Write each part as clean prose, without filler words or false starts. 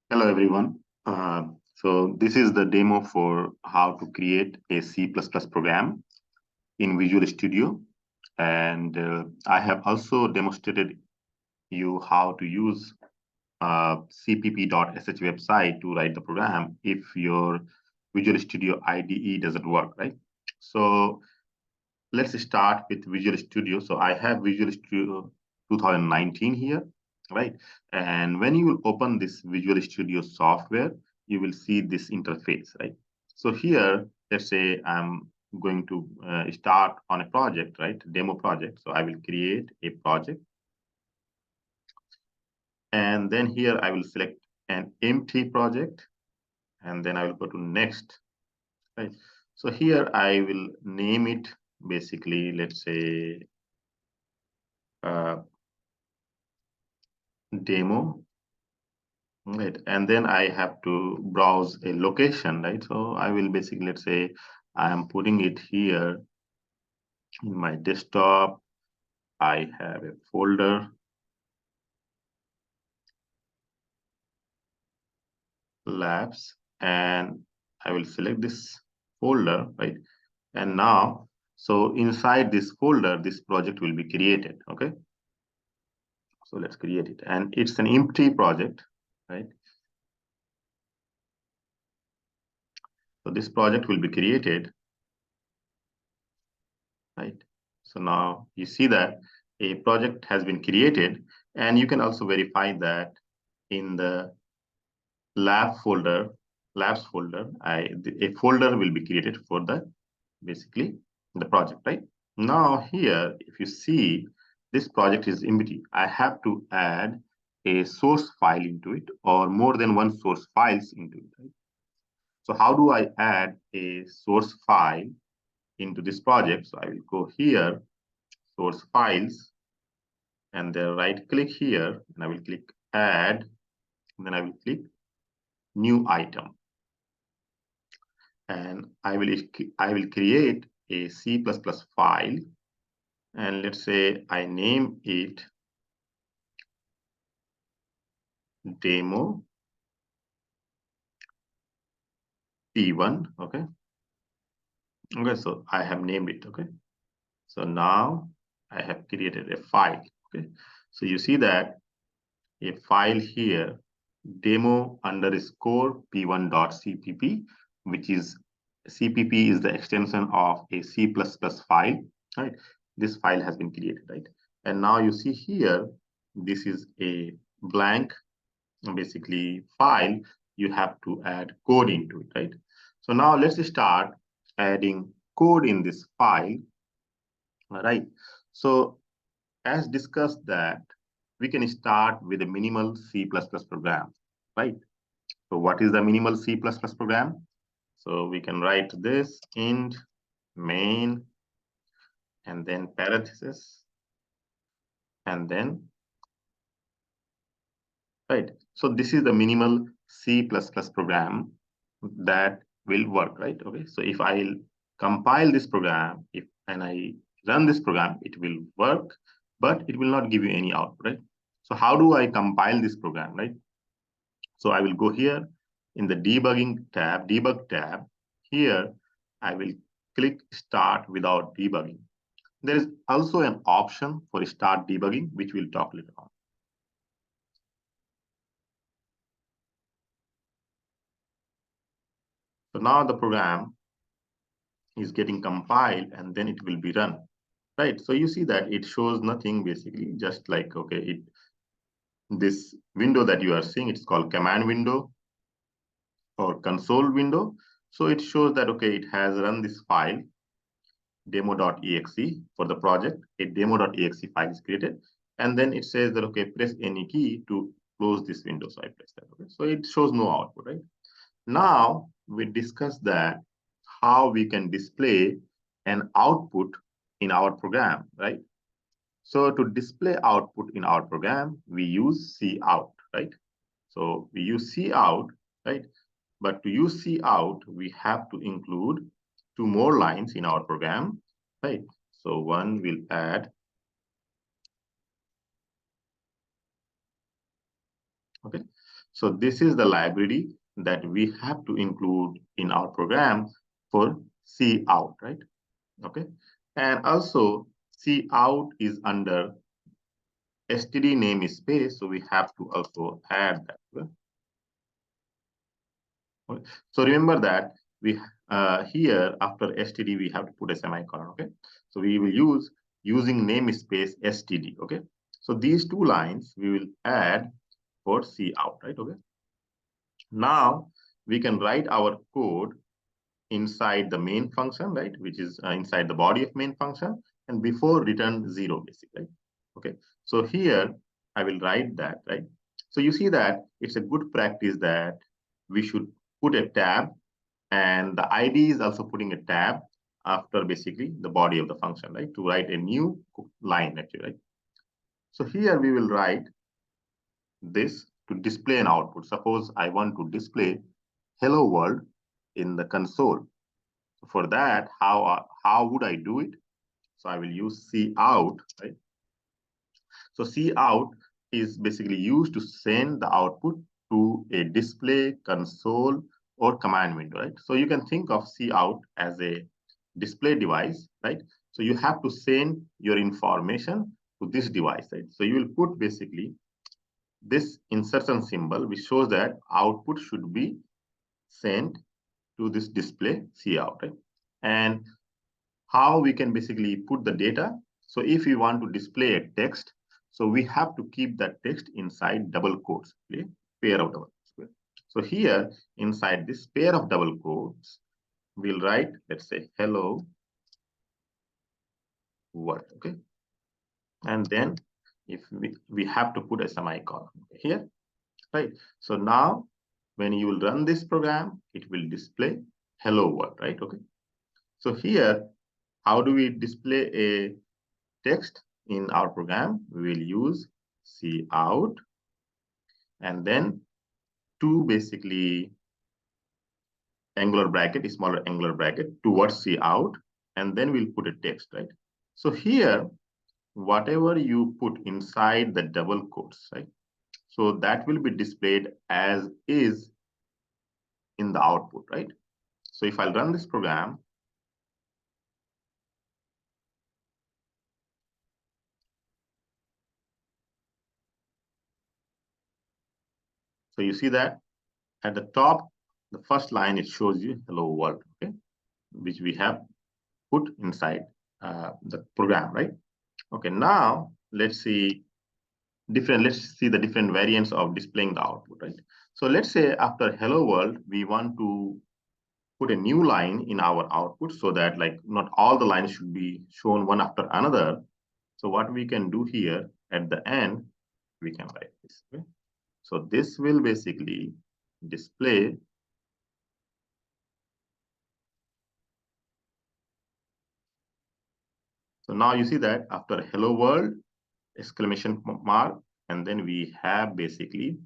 Hello, everyone. So this is the demo for how to create a C++ program in Visual Studio. And I have also demonstrated you how to use cpp.sh website to write the program if your Visual Studio IDE doesn't work, right? So let's start with Visual Studio. So I have Visual Studio 2019 here, right? And when you will open this Visual Studio software, you will see this interface, right? So here, let's say I'm going to start on a project, right? Demo project. So I will create a project. And then here I will select an empty project. And then I will go to next, right? So here I will name it basically, let's say, uh, demo, right? And then I have to browse a location, right? So I will basically, let's say I am putting it here in my desktop. I have a folder, labs, and I will select this folder, right? And now, so inside this folder, this project will be created, okay? So let's create it. And it's an empty project, right? So this project will be created, right? So now you see that a project has been created, and you can also verify that in the labs folder, a folder will be created for the basically the project, right? Now here, if you see this project is empty, I have to add a source file into it or more than one source files into it, right? So how do I add a source file into this project? So I will go here, source files, and then right click here, and I will click add, and then I will click new item. And I will create a C++ file, and let's say I name it demo P1. Okay. Okay, so I have named it. Okay. So now I have created a file. Okay. So you see that a file here, demo underscore p1.cpp, which is cpp is the extension of a C++ file, right? This file has been created, right? And now you see here, this is a blank, basically file. You have to add code into it, right? So now let's start adding code in this file, all right? So as discussed that we can start with a minimal C++ program, right? So what is the minimal C++ program? So we can write this int main and then parenthesis and then, right? So this is the minimal C++ program that will work, right? Okay, so if I compile this program, and I run this program, it will work, but it will not give you any output, right? So how do I compile this program, right? So I will go here in the debug tab. Here, I will click start without debugging. There is also an option for start debugging, which we'll talk later on. So now the program is getting compiled and then it will be run, right? So you see that it shows nothing basically, just like, okay, this window that you are seeing, it's called command window or console window. So it shows that, okay, it has run this file demo.exe for the project. A demo.exe file is created. And then it says that, okay, press any key to close this window. So I press that, okay? So it shows no output, right? Now we discuss that how we can display an output in our program, right? So to display output in our program, we use cout, right? So we use cout, right? But to use cout, we have to include two more lines in our program, right? So one will add, okay. So this is the library that we have to include in our program for cout, right? Okay. And also cout is under std namespace, so we have to also add that. Okay. So remember that we here after std we have to put a semicolon. Okay. So we will use using namespace std. Okay. So these two lines we will add for cout, right? Okay. Now we can write our code inside the main function, right? Which is inside the body of main function, and before return 0, basically. Right? Okay. So here I will write that, right? So you see that it's a good practice that we should put a tab, and the ID is also putting a tab after basically the body of the function, right? To write a new line actually, right? So here we will write this to display an output. Suppose I want to display hello world in the console. So for that, how would I do it? So I will use cout, right? So cout is basically used to send the output to a display, console, or command window, right? So you can think of cout as a display device, right? So you have to send your information to this device, right? So you will put basically this insertion symbol, which shows that output should be sent to this display cout, right? And how we can basically put the data. So if we want to display a text, so we have to keep that text inside double quotes, okay? Pair of double quotes. So here inside this pair of double quotes, we'll write, let's say, hello world, okay? And then if we have to put a semicolon here, right? So now when you will run this program, it will display hello world, right? Okay. So here, how do we display a text in our program? We will use cout and then two basically angular bracket, smaller angular bracket towards cout, and then we'll put a text, right? So here, whatever you put inside the double quotes, right? So that will be displayed as is in the output, right? So if I'll run this program, so you see that at the top, the first line, it shows you hello world, okay, which we have put inside the program, right? Okay, now let's see the different variants of displaying the output, right? So let's say after hello world, we want to put a new line in our output so that like not all the lines should be shown one after another. So what we can do here at the end, we can write this. Okay? So this will basically display. So now you see that after hello world, exclamation mark, and then we have basically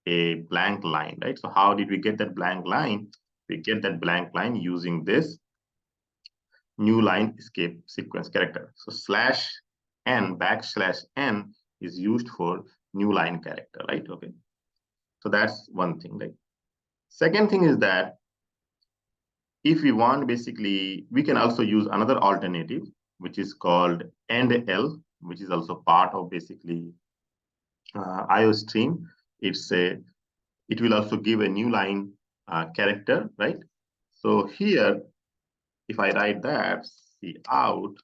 a blank line, right? So how did we get that blank line? We get that blank line using this new line escape sequence character. So slash n, backslash n is used for new line character, right? Okay. So that's one thing, right? Second thing is that if we want, basically, we can also use another alternative, which is called end L, which is also part of basically IO stream. It will also give a new line character, right? So here, if I write that cout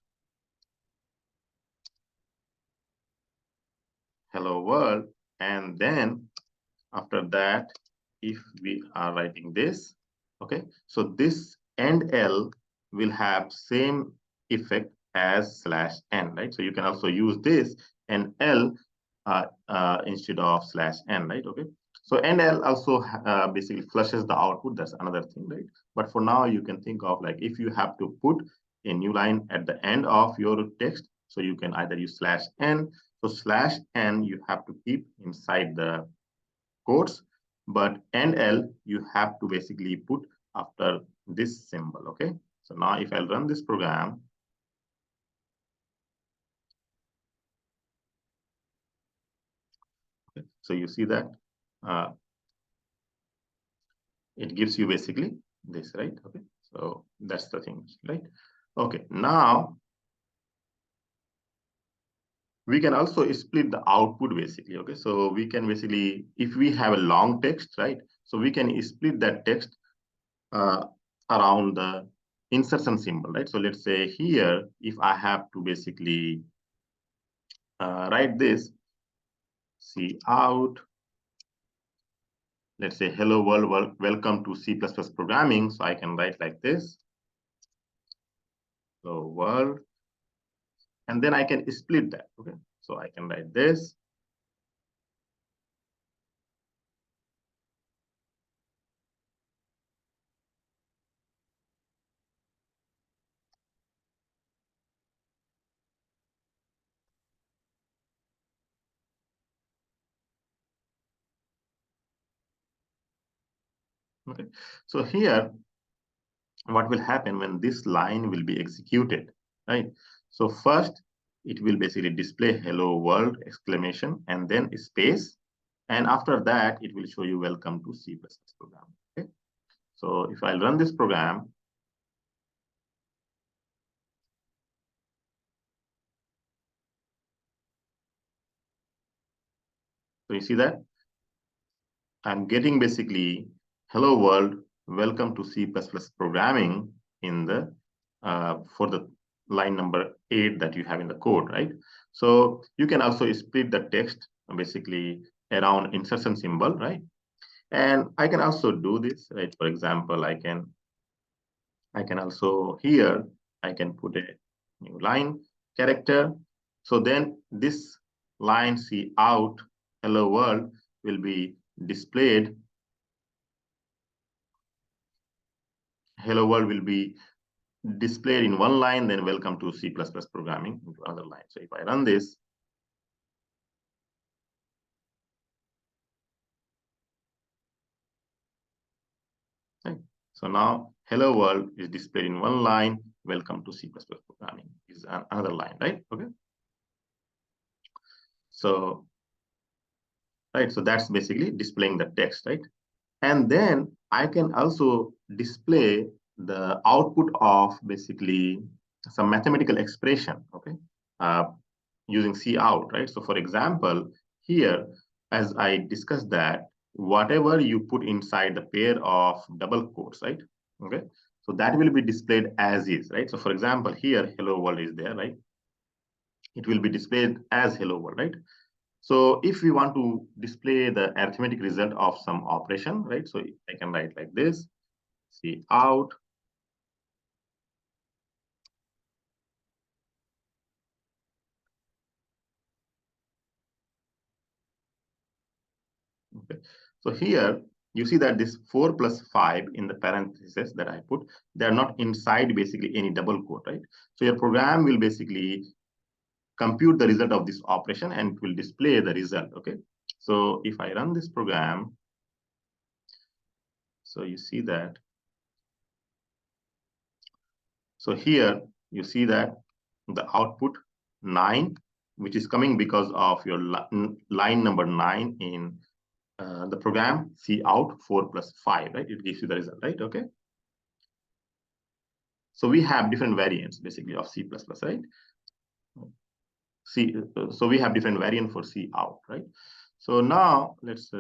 hello world, and then after that, if we are writing this, okay, so this end L will have same effect as slash n, right? So you can also use this and L instead of slash n, right? Okay. So end L also basically flushes the output. That's another thing, right? But for now, you can think of like if you have to put a new line at the end of your text, so you can either use slash n. So slash n you have to keep inside the quotes, but end L you have to basically put after this symbol. Okay. So now if I'll run this program, okay, so you see that it gives you basically this, right? Okay, so that's the thing, right? Okay, now we can also split the output basically. Okay, so we can basically, if we have a long text, right, so we can split that text uh, around the insertion symbol, right? So let's say here, if I have to basically write this, cout, let's say hello world, welcome to C++ programming. So I can write like this, so world, and then I can split that. Okay, so I can write this. Okay, so here, what will happen when this line will be executed, right? So first, it will basically display hello world exclamation and then space. And after that, it will show you welcome to C++ program. Okay, so if I run this program, so you see that I'm getting basically hello world, welcome to C++ programming in the for the line number 8 that you have in the code, right? So you can also split the text basically around insertion symbol, right? And I can also do this, right? For example, I can also here, I can put a new line character. So then this line cout hello world will be displayed. Hello world will be displayed in one line, then welcome to C++ programming into another line. So if I run this, okay, so now hello world is displayed in one line, welcome to C++ programming is another line, right? Okay. So, right, so that's basically displaying the text, right? And then I can also display the output of basically some mathematical expression, okay, uh, using cout, right? So for example, here, as I discussed that, whatever you put inside the pair of double quotes, right? Okay, so that will be displayed as is, right? So for example, here, hello world is there, right? It will be displayed as hello world, right? So if we want to display the arithmetic result of some operation, right? So I can write like this, cout. Okay. So here you see that this 4 plus 5 in the parentheses that I put, they're not inside basically any double quote, right? So your program will basically compute the result of this operation and it will display the result, okay? So if I run this program, so you see that, so here you see that the output 9, which is coming because of your line number 9 in the program cout 4 plus 5, right? It gives you the result, right? Okay. So we have different variants basically of C++, right? So we have different variant for cout, right? So now let's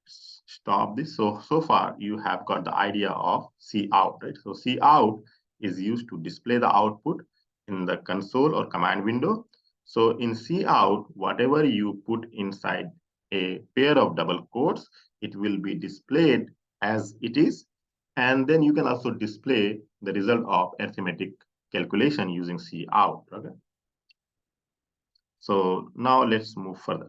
stop this. So far you have got the idea of cout, right? So cout is used to display the output in the console or command window. So in cout, whatever you put inside a pair of double quotes, it will be displayed as it is. And then you can also display the result of arithmetic calculation using cout. Okay. So now let's move further.